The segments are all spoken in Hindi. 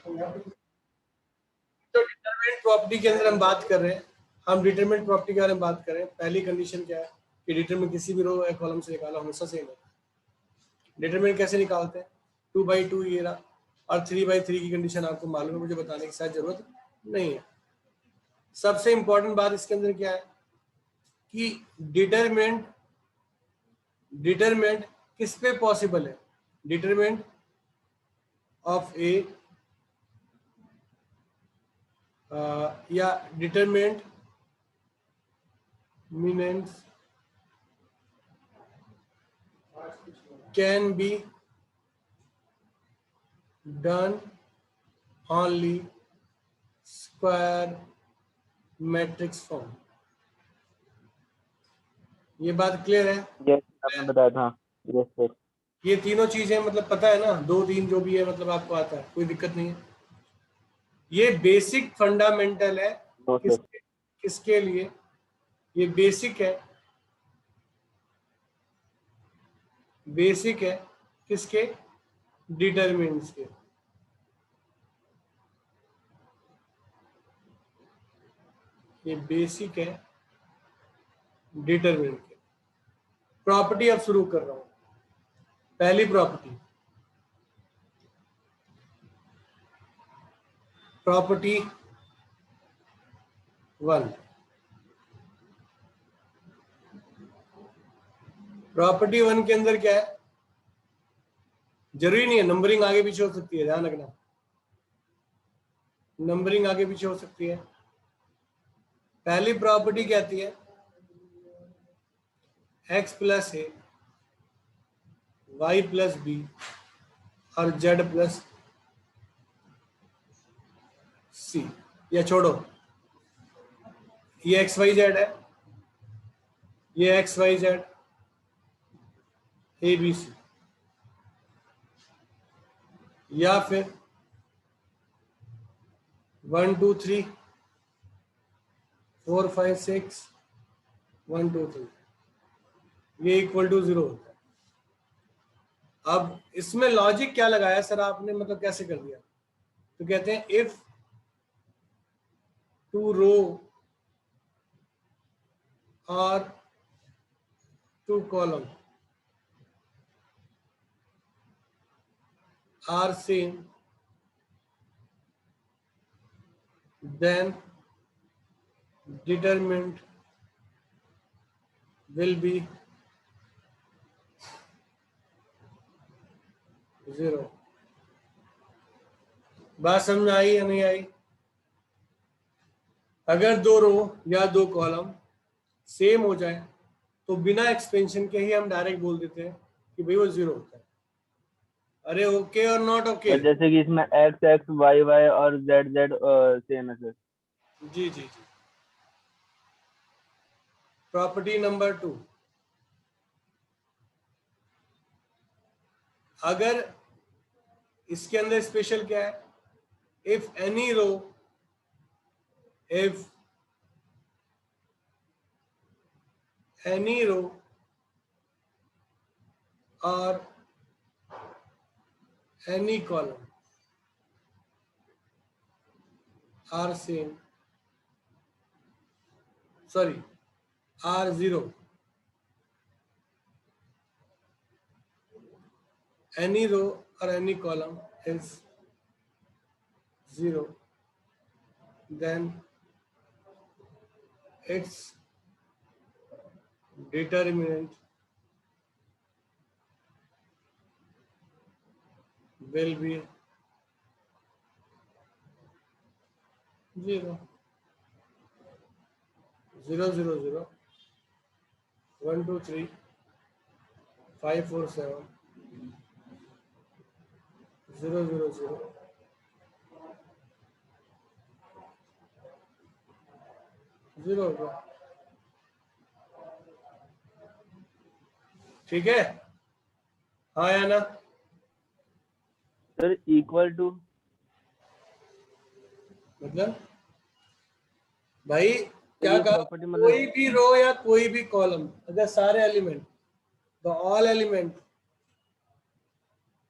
तो डिटरमिनेंट प्रॉपर्टी के अंदर हम बात कर रहे हैं, हम डिटरमिनेंट प्रॉपर्टी के बारे में बात कर रहे हैं। पहली कंडीशन क्या है कि डिटरमिनेंट किसी भी रो या कॉलम से निकाला हमेशा सेम है। डिटरमिनेंट कैसे निकालते हैं? 2/2 ये रहा, और 3/3 की कंडीशन आपको मालूम है, मुझे बताने की शायद जरूरत नहीं है। सबसे इंपॉर्टेंट बात इसके अंदर क्या है कि डिटरमिनेंट किस पे पॉसिबल है? डिटरमिनेंट ऑफ ए या determinant can be done only square matrix form। ये बात क्लियर है? यस आपने बताया था। Yes sir. ये तीनों चीजें मतलब पता है ना, 2-3 जो भी है मतलब आपको आता है, कोई दिक्कत नहीं है। ये बेसिक फंडामेंटल है। No sir. किसके लिए ये बेसिक है? बेसिक है किसके? डिटरमिनेंट्स के। ये बेसिक है डिटरमिनेंट के। प्रॉपर्टी अब शुरू कर रहा हूं। पहली प्रॉपर्टी प्रॉपर्टी 1। प्रॉपर्टी 1 के अंदर क्या है? जरूरी नहीं है, नंबरिंग आगे पीछे हो सकती है, ध्यान रखना, नंबरिंग आगे पीछे हो सकती है। पहली प्रॉपर्टी कहती है x plus A Y plus B और z प्लस सी। या छोड़ो, ये एक्स वाई जेड है, ये X Y Z A B C, या फिर 1 2 3 4 5 6 1 2 3, ये इक्वल टू 0 होता है। अब इसमें लॉजिक क्या लगाया सर आपने, मतलब कैसे कर दिया? तो कहते हैं इफ 2 रो और 2 column are same, then determinant will be 0। बात समझ में आई या नहीं आई? अगर 2 रो या 2 कॉलम सेम हो जाए तो बिना एक्सपेंशन के ही हम डायरेक्ट बोल देते हैं कि भाई वो 0 होता है। अरे ओके और नॉट ओके? जैसे कि इसमें एक्स एक्स वाई वाई और जेड जेड सेम है सर। जी जी जी। प्रॉपर्टी नंबर 2, अगर इसके अंदर स्पेशल क्या है? If any row or any column are same, sorry, are 0, any row or any column is 0, then its determinant will be 0। 0 0 0 1 2 3 5 4 7 0 0 0 0 हो गया। ठीक है, हाँ या ना? सर इक्वल टू मतलब भाई क्या ये कहा? प्रॉपर्टी मतलब कोई भी रो या कोई भी कॉलम, अगर सारे एलिमेंट, तो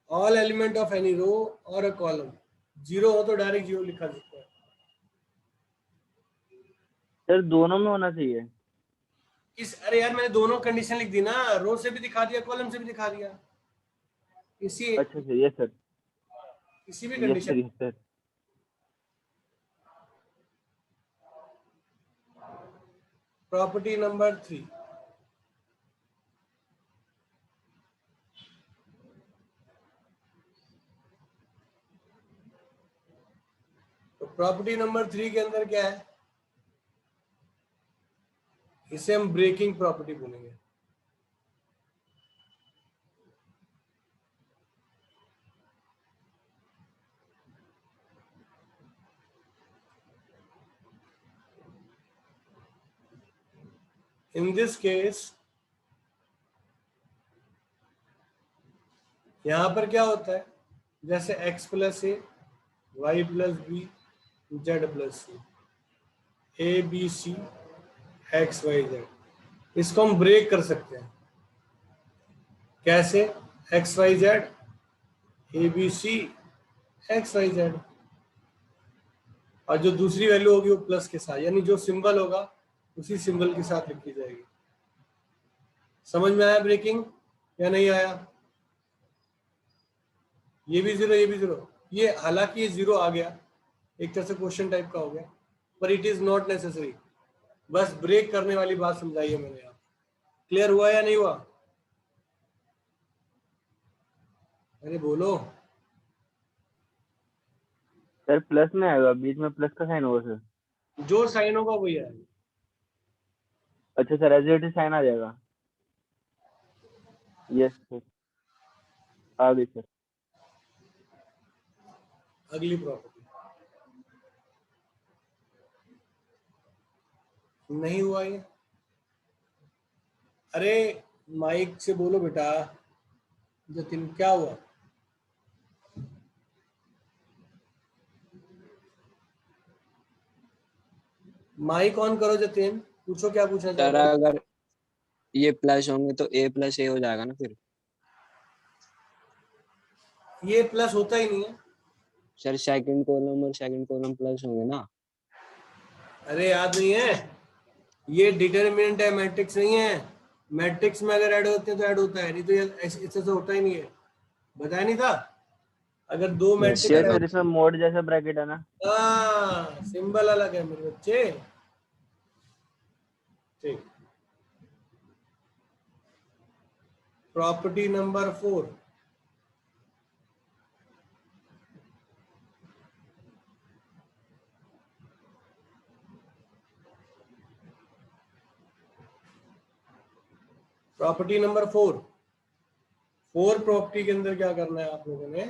all element of any row or a column zero हो तो डायरेक्ट जीरो लिखा सकता है। सर दोनों में होना चाहिए। अरे यार मैंने दोनों कंडीशन लिख दी ना, रो से भी दिखा दिया कॉलम से भी दिखा दिया, इसी अच्छा सर, यस सर, किसी भी yes condition. Sir, yes sir. Property number 3, तो प्रॉपर्टी नंबर 3 के अंदर क्या है, इसे हम ब्रेकिंग प्रॉपर्टी बोलेंगे। इन दिस केस यहां पर क्या होता है, जैसे x plus A, Y plus B, Z plus C, A B C, X Y Z, इसको हम ब्रेक कर सकते हैं। कैसे? X Y Z, A B C, X Y Z, और जो दूसरी वैल्यू होगी वो प्लस के साथ, यानी जो सिंबल होगा उसी सिंबल के साथ लिखी जाएगी। समझ में आया ब्रेकिंग या नहीं आया? ये भी जीरो, ये भी जीरो, ये हालांकि ये जीरो आ गया, एक तरह से क्वेश्चन टाइप का हो गया, पर इट इज नॉट नेसेसरी। बस ब्रेक करने वाली बात समझाई है मैंने यहाँ। क्लियर हुआ या नहीं हुआ? अरे बोलो। सर प्लस में आएगा, बीच में प्लस का साइन होगा सर। जो साइन होगा वही आएगा। अच्छा sir, as it is sign आ जाएगा। यस सर, आ गई सर। अगली प्रॉपर्टी। नहीं हुआ ये? अरे माइक से बोलो बेटा। जतिन क्या हुआ? माइक ऑन करो जतिन, पूछो क्या पूछना सर चाहते हो। अगर ये प्लस होंगे तो ए प्लस ए हो जाएगा ना फिर। ये प्लस होता ही नहीं है। सर सेकंड कॉलम और सेकंड कॉलम प्लस होंगे ना। अरे याद नहीं है, ये डिटर्मिनेंट है, मैट्रिक्स नहीं है। मैट्रिक्स में अगर ऐड होते हैं तो ऐड होता है, नहीं तो ये ऐसे तो होता ही नहीं है। बताया नहीं था? अगर दो yes matrix yes sir. Add sir, इसमें मोड जैसा ब्रैकेट है ना। हाँ, सिंबल अलग है मेरे बच्चे। ठीक। Property number 4, property number 4, 4 property के अंदर क्या करना है आप लोगों ने,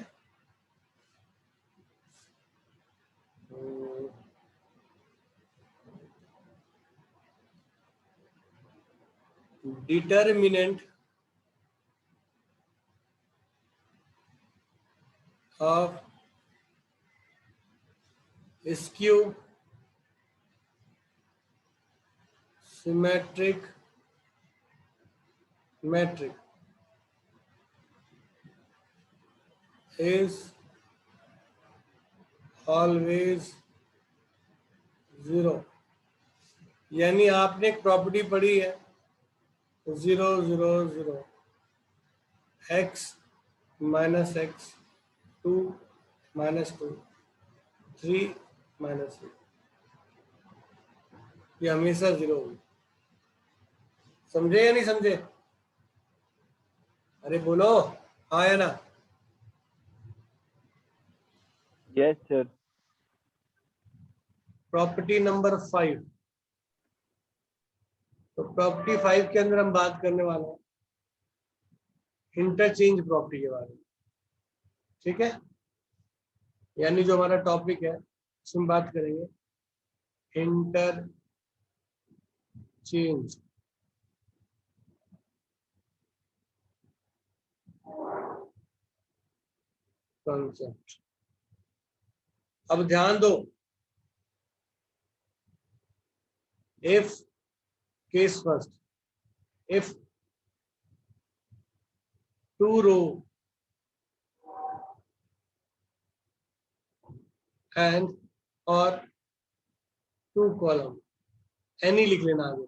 determinant of skew symmetric matric is always 0। यानी आपने एक प्रॉपर्टी पढ़ी है, 0 0 0, x minus x, 2 minus 2, 3 minus 3, ये हमेशा 0 होगी। समझे या नहीं समझे? अरे बोलो हाँ या ना। Yes sir. प्रॉपर्टी नंबर 5, तो प्रॉपर्टी 5 के अंदर हम बात करने वाले हैं इंटरचेंज प्रॉपर्टी के बारे में। ठीक है, यानी जो हमारा टॉपिक है उसमें बात करेंगे इंटरचेंज कॉन्सेप्ट। अब ध्यान दो, if case first, if 2 row and और टू कॉलम, एनी लिख लेना आगे,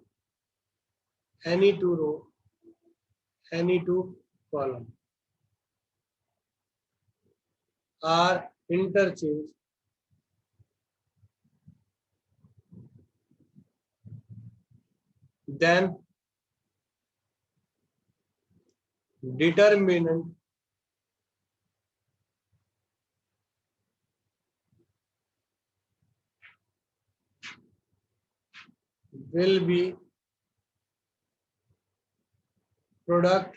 any two row, any two column are interchange then determinant will be product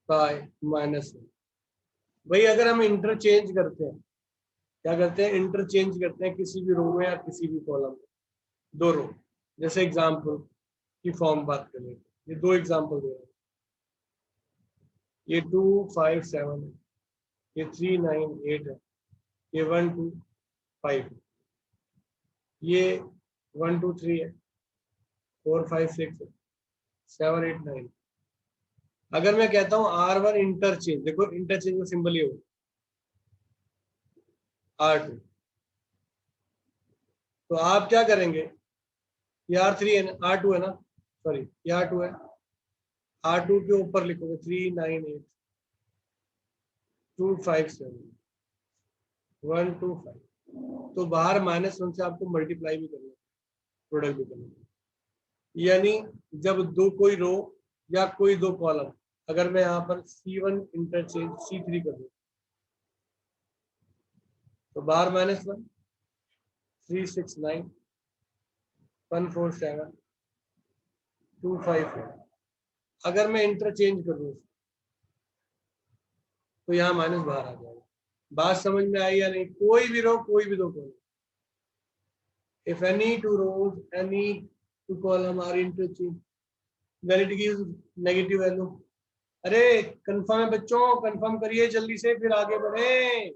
by minus one। भाई अगर हम इंटरचेंज करते हैं, क्या करते हैं, इंटरचेंज करते हैं किसी भी रो में या किसी भी कॉलम में, दो रो, जैसे एग्जांपल की फॉर्म बात करें, ये दो एग्जांपल दे रहे हैं, ये 2 5 7 है, ये 3 9 8 है, ये 1 2 5 है, ये 1 2 3 है, 4 5 6 है, 7 8 9। अगर मैं कहता हूं R1 इंटरचेंज, देखो इंटरचेंज का सिंबल ये हो R2, तो आप क्या करेंगे, ये R3 है ना, R2 है ना, सॉरी ये R2 है, R2 के ऊपर लिखोगे 3 9 8 2 5 7 1 2 5, तो बाहर -1 से आपको मल्टीप्लाई भी करना है, प्रोडक्ट भी करना है। यानी जब दो कोई रो या कोई दो कॉलम, अगर मैं यहाँ पर C1 इंटरचेंज C3 कर दूं, तो बाहर -1 3 6 9 1 4 7 2 5 4। अगर मैं इंटरचेंज करूँ तो यहाँ माइनस बाहर आ जाएगा। बात समझ में आई या नहीं? कोई भी रो, कोई भी दो column, if any two rows, any two column are interchanged, then it gives negative value। अरे कंफर्म है बच्चों, कंफर्म करिए जल्दी से, फिर आगे बढ़े।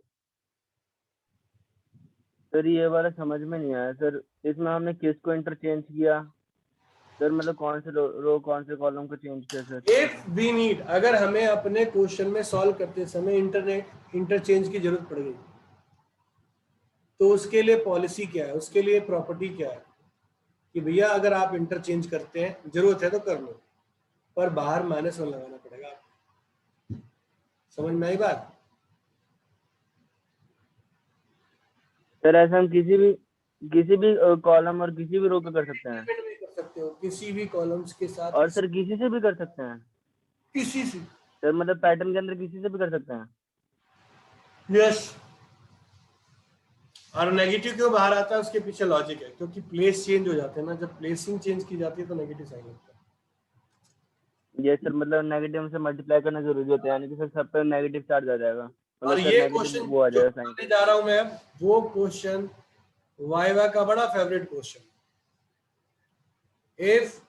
सर ये वाला समझ में नहीं आया सर, इसमें हमने किसको इंटरचेंज किया सर, मतलब कौन से रो कौन से कॉलम को चेंज किया सर? इफ वी नीड, अगर हमें अपने क्वेश्चन में सॉल्व करते समय इंटरचेंज की जरूरत पड़ गई, तो उसके लिए पॉलिसी क्या है, उसके लिए प्रॉपर्टी क्या है कि भैया अगर आप इंटरचेंज करते हैं, जरूरत है तो कर लो, पर बाहर -1 लगाना पड़ेगा आपको। समझ में आई बात? सर ऐसा हम किसी भी कॉलम और किसी भी रो पे कर सकते हैं, भी कर सकते हो किसी भी कॉलम्स के साथ, और सर किसी से भी कर सकते हैं किसी से। सर, मतलब पैटर्न के अंदर किसी से भी कर सकते हैं। यस। और नेगेटिव क्यों बाहर आता है, उसके पीछे लॉजिक है, क्योंकि प्लेस चेंज हो जाते हैं ना, जब प्लेसिंग चेंज की जाती है तो नेगेटिव साइन होता है। ये सर मतलब नेगेटिव से मल्टीप्लाई करना जरूरी होता है, यानी कि सर सब पे नेगेटिव चार्ज आ जाएगा, और मतलब सर ये नेगेटिव क्वेश्चन वो आ जो जाएगा साइन। करने जा रहा हूं मैं अब, वो क्वेश्चन वाइवा का बड़ा favourite question. If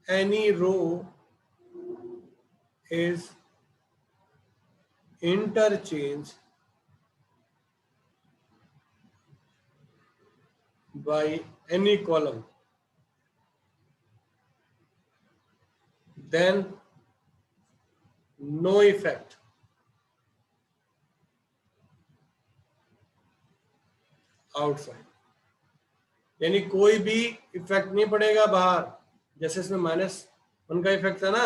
any row is interchange by any column, then no effect outside, यानी कोई भी इफेक्ट नहीं पड़ेगा बाहर। जैसे इसमें -1 का इफेक्ट था ना,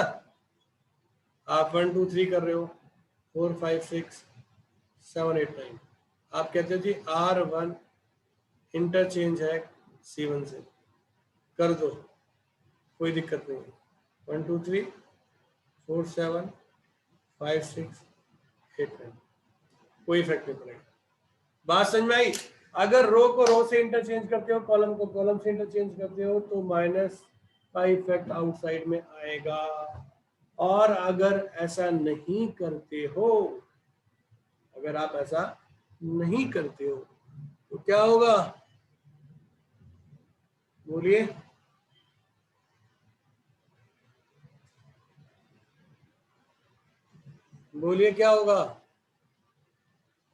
आप 1 2 3 कर रहे हो, 4 5 6 7 8 9, आप कहते हो जी R1 इंटरचेंज है C1 से, कर दो, कोई दिक्कत नहीं है। 1 2 3 4 7 5 6 8 9, कोई इफेक्ट नहीं पड़ेगा। बात समझ में आई? अगर रो को रो से इंटरचेंज करते हो, कॉलम को कॉलम से इंटरचेंज करते हो, तो माइनस का इफेक्ट आउटसाइड में आएगा। और अगर ऐसा नहीं करते हो, अगर आप ऐसा नहीं करते हो तो क्या होगा, बोलिए? बोलिए क्या होगा?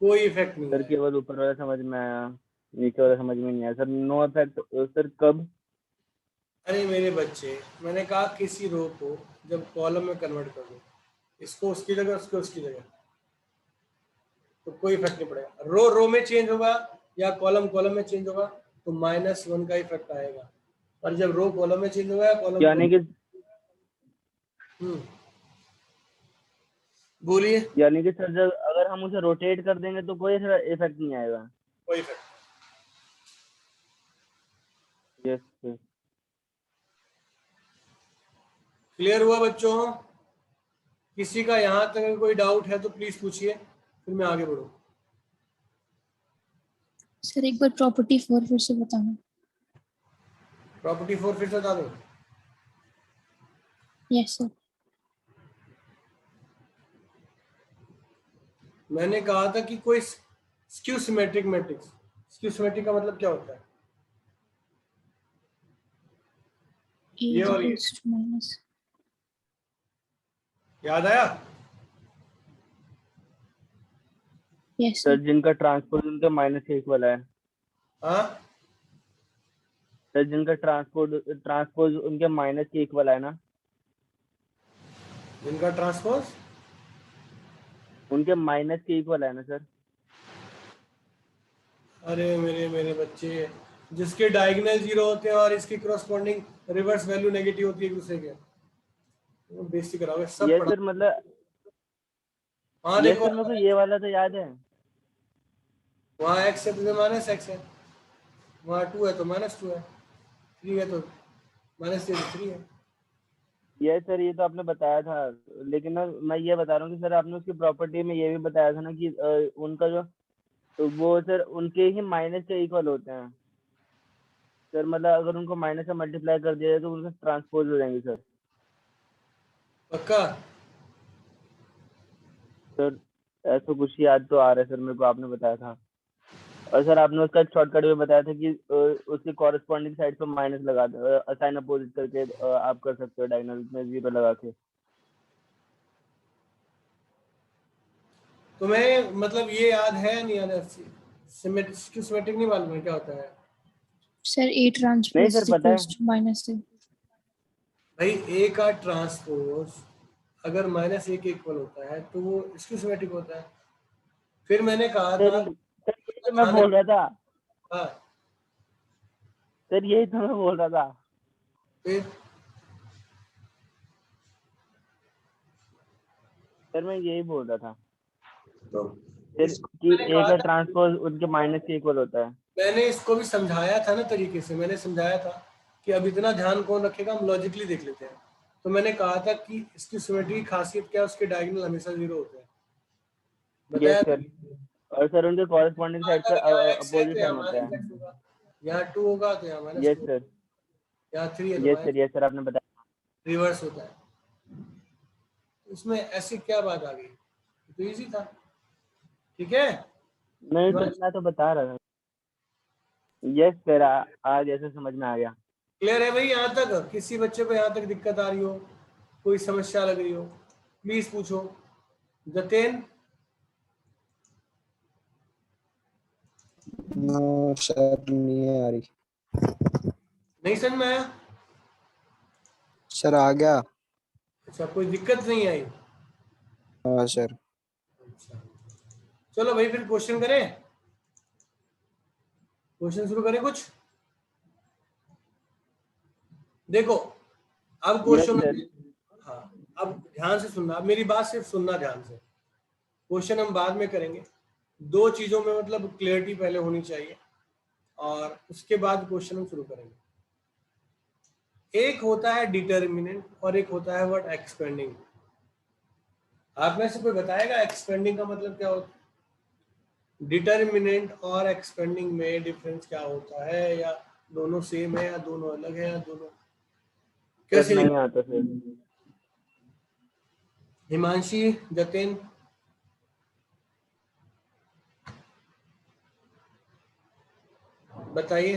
कोई इफेक्ट नहीं सर आएगा। केवल ऊपर वाला समझ में आया, नीचे वाला समझ में नहीं आया सर। नो इफेक्ट सर कब? अरे मेरे बच्चे, मैंने कहा किसी रो को जब कॉलम में कन्वर्ट कर दो, इसको उसकी जगह, उसको उसकी जगह, तो कोई इफेक्ट नहीं पड़ेगा। रो रो में चेंज होगा या कॉलम कॉलम में चेंज होगा तो -1 का इफेक्ट आएगा, और जब रो कॉलम में चेंज होगा या कॉलम, यानी कि बोलिए। सर जब अगर हम उसे रोटेट कर देंगे तो कोई इफेक्ट नहीं आएगा? कोई इफेक्ट। Yes sir. क्लियर हुआ बच्चों? किसी का यहाँ तक कोई डाउट है तो प्लीज पूछिए, फिर मैं आगे बढ़ूँ। सर एक बार प्रॉपर्टी 4 फिर से बताना। प्रॉपर्टी 4 फिर से बता दूं? Yes sir. मैंने कहा था कि कोई skew symmetric matrix, skew symmetric का मतलब क्या होता है? A ये is और ये equals to minus। याद आया? Yes sir sir. जिनका ट्रांसपोज उनके माइनस के इक्वल है। हाँ, सर जिनका ट्रांसपोज उनके माइनस के इक्वल है ना? जिनका ट्रांसपोज उनके माइनस के इक्वल है ना सर? अरे मेरे बच्चे, जिसके डायगोनल 0 होते हैं और इसकी करस्पॉन्डिंग रिवर्स वैल्यू नेगेटिव होती है एक दूसरे के, वो बेइज्जती कराओगे सब यस पढ़ा। सर, मतलब हाँ यस देखो, सर, मेरे को ये वाला तो याद है। वहाँ x है तो -x है, वहाँ 2 है तो -2 है, 3 है तो -3 है, 3 है। यस सर, ये तो आपने बताया था, लेकिन ना मैं ये बता रहा हूँ कि सर आपने उसकी प्रॉपर्टी में ये भी बताया था ना कि उनका जो, तो वो सर उनके ही माइनस के इक्वल होते हैं सर, मतलब अगर उनको माइनस से मल्टीप्लाई कर दिया जाए तो उनका ट्रांसपोज हो जाएंगे सर। पक्का? सर ऐसा कुछ याद तो आ रहा है सर मेरे को, आपने बताया था। और सर आपने उसका एक शॉर्टकट भी बताया था कि उसके कॉरेस्पॉन्डिंग साइड पर माइनस लगा दो, असाइन अपोजिट करके आप कर सकते हो डायगोनल में 0 लगा के। तुम्हें मतलब ये याद है या नहीं याद है? सिमेट्रिक नहीं मालूम है क्या होता है? सर A नहीं ट्रांसपोज सर इज पता है। Equals to -A। भाई ए का ट्रांसपोज अगर -1 के इक्वल होता है तो वो इसकी सिमेट्रिक होता है। फिर मैंने कहा सर था, सर यही तो मैं बोल रहा था। हाँ, सर यही तो मैं बोल रहा था। फिर सर मैं यही बोल रहा था तो सर इसको कि मैंने ए कहा का था, ट्रांसपोज उनके माइनस के इक्वल होता है। मैंने इसको भी समझाया था ना तरीके से, मैंने समझाया था कि अब इतना ध्यान कौन रखेगा, हम लॉजिकली देख लेते हैं। तो मैंने कहा था कि इसकी सिमेट्री की खासियत क्या है, उसके डायगोनल हमेशा 0 होते हैं, यस बताया था। सर। और सर उनके कॉरेस्पॉन्डिंग साइड पर अगर यहाँ x है अपोजिट तो साइन यहाँ होता है। -x होगा, यहाँ 2 होगा तो यहाँ यस -2 होगा, सर। यहाँ 3 है तो यस सर, यस सर, आपने बताया। रिवर्स होता है। तो इसमें ऐसी क्या बात आ गई? तो इजी था, ठीक है। नहीं सर मैं तो बता रहा था। यस सर, आज ऐसे समझ में आ गया। क्लियर है भाई? यहाँ तक किसी बच्चे को यहाँ तक दिक्कत आ रही हो, कोई समस्या लग रही हो, प्लीज पूछो। जतेन, नो सर नहीं आ रही। नहीं समझ में आया? सर आ गया। अच्छा, कोई दिक्कत नहीं आई? हाँ सर। अच्छा, चलो भाई फिर क्वेश्चन करें, क्वेश्चन शुरू करें कुछ। देखो अब यस क्वेश्चन, सर। हाँ अब ध्यान से सुनना, अब मेरी बात सिर्फ सुनना ध्यान से, क्वेश्चन हम बाद में करेंगे। दो चीजों में मतलब क्लियरिटी पहले होनी चाहिए और उसके बाद क्वेश्चन हम शुरू करेंगे। एक होता है डिटर्मिनेंट और एक होता है व्हाट एक्सपेंडिंग। आप में से कोई बताएगा एक्सपेंडिंग का मतलब क्या होता है? डिटर्मिनेंट और एक्सपेंडिंग में डिफरेंस क्या होता है, या दोनों सेम है या दोनों अलग है या दोनों सर कैसे नहीं आता सर। हिमांशी, जतिन, बताइए।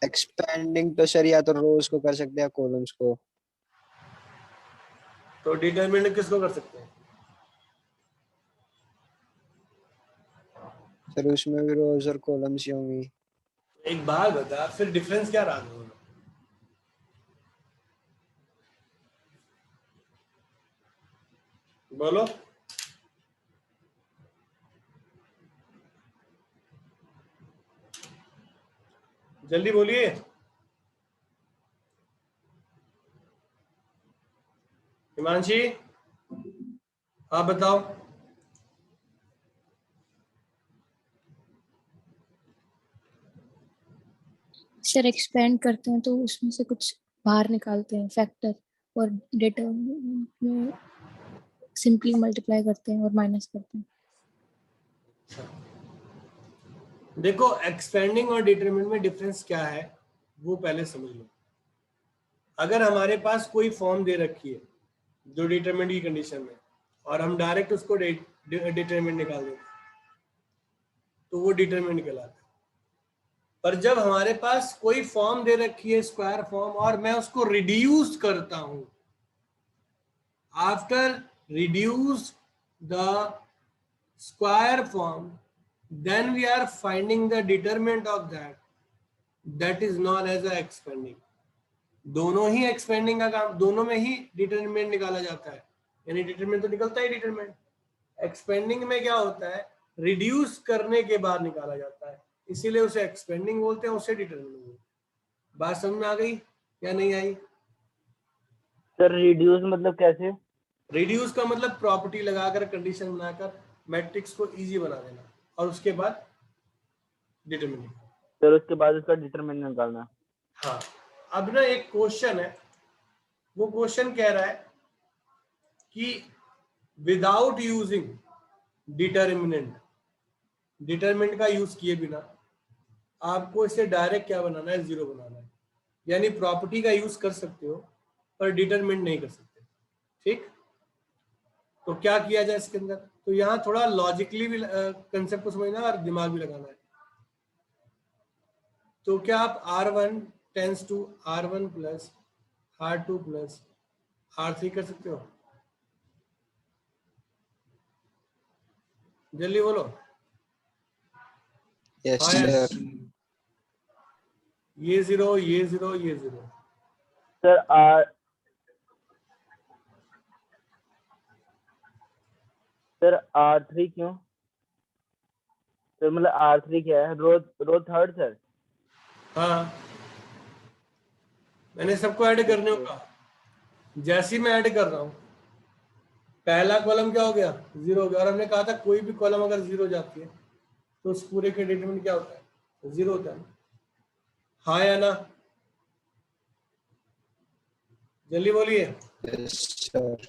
एक्सपेंडिंग तो सर या तो रोज को कर सकते हैं कॉलम्स को। तो डिटर्मिनेंट किसको कर सकते हैं? सर उसमें भी रोज और कॉलम्स ही होंगी। एक बात बता, फिर डिफरेंस क्या रहा दोनों में? बोलो। जल्दी बोलिए। हिमांशी, आप बताओ। सर एक्सपेंड करते हैं तो उसमें से कुछ बाहर निकालते हैं फैक्टर, और डेटा में सिंपली मल्टीप्लाई करते हैं और माइनस करते हैं। देखो एक्सपेंडिंग और डिटरमिनेंट में डिफरेंस क्या है वो पहले समझ लो। अगर हमारे पास कोई फॉर्म दे रखी है जो डिटरमिनेंट की कंडीशन में, और हम डायरेक्ट उसको डिटरमिनेंट निकाल देते तो वो डिटरमिनेंट कहलाता है। पर जब हमारे पास कोई फॉर्म दे रखी है स्क्वायर फॉर्म, और मैं उसको रिड्यूस करता हूं, after reduce the square form, then we are finding the determinant of that is known as a expanding। दोनों ही एक्सपेंडिंग का काम, दोनों में ही डिटरमिनेंट निकाला जाता है, यानी डिटरमिनेंट तो निकलता ही डिटरमिनेंट। एक्सपेंडिंग में क्या होता है, रिड्यूस करने के बाद निकाला जाता है, इसीलिए उसे एक्सपेंडिंग बोलते हैं, उसे डिटरमिनेंट बोलते हैं। बात समझ में आ गई या नहीं आई? सर रिड्यूस मतलब कैसे? रिड्यूस का मतलब प्रॉपर्टी लगाकर, कंडीशन बनाकर मैट्रिक्स को इजी बना देना, और उसके बाद डिटरमिनेंट। सर उसके बाद उसका डिटरमिनेंट निकालना। हाँ, अब ना एक क्वेश्चन है, वो क्वेश्चन कह रहा है कि विदाउट यूजिंग डिटरमिनेंट, डिटरमिनेंट का यूज किए बिना आपको इसे डायरेक्ट क्या बनाना है, जीरो बनाना है। यानी प्रॉपर्टी का यूज कर सकते हो पर डिटरमिनेंट नहीं कर सकते। ठीक, तो क्या किया जाए इसके अंदर? तो यहाँ थोड़ा लॉजिकली भी कंसेप्ट को समझना और दिमाग भी लगाना है। तो क्या आप R1 tense to R1 plus R2 plus R3 कर सकते हो? जल्दी बोलो। यस हाँ यार, सर। ये जीरो, ये जीरो, ये जीरो। सर R3 क्यों? सर मतलब R3 क्या है? Row third sir. हाँ, मैंने सबको ऐड करने को कहा। जैसे ही मैं ऐड कर रहा हूँ, पहला कॉलम क्या हो गया, जीरो हो गया। और हमने कहा था कोई भी कॉलम अगर जीरो जाती है तो उस पूरे के डिटरमिनेंट क्या होता है, जीरो होता है। हाँ या ना? जल्दी बोलिए। Yes sir.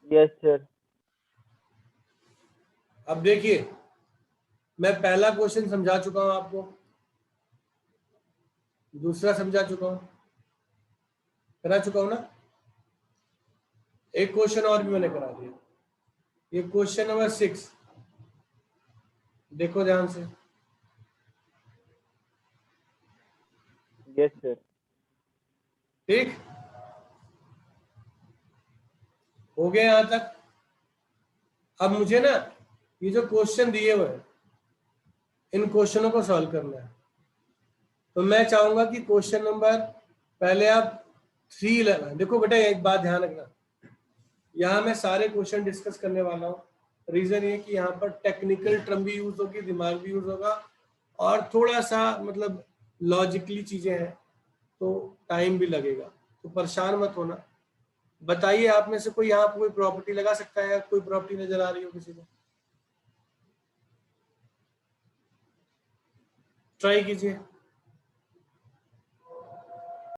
Yes sir. अब देखिए, मैं पहला क्वेश्चन समझा चुका हूं आपको, दूसरा समझा चुका हूं, करा चुका हूं ना। एक क्वेश्चन और भी मैंने करा दिया, ये क्वेश्चन नंबर 6, देखो ध्यान से। Yes sir. ठीक, हो गया यहां तक? अब मुझे ना ये जो क्वेश्चन दिए हुए हैं, इन क्वेश्चनों को सॉल्व करना है। तो मैं चाहूंगा कि क्वेश्चन नंबर पहले आप 3 लगाएं। देखो बेटा, एक बात ध्यान रखना, यहाँ मैं सारे क्वेश्चन डिस्कस करने वाला हूँ। रीजन ये कि यहाँ पर टेक्निकल टर्म भी यूज होगी, दिमाग भी यूज होगा, और थोड़ा सा मतलब लॉजिकली चीजें हैं, तो टाइम भी लगेगा। तो परेशान मत होना। बताइए, आप में से कोई यहाँ पर कोई प्रॉपर्टी लगा सकता है, या कोई प्रॉपर्टी नजर आ रही हो किसी को? ट्राई कीजिए।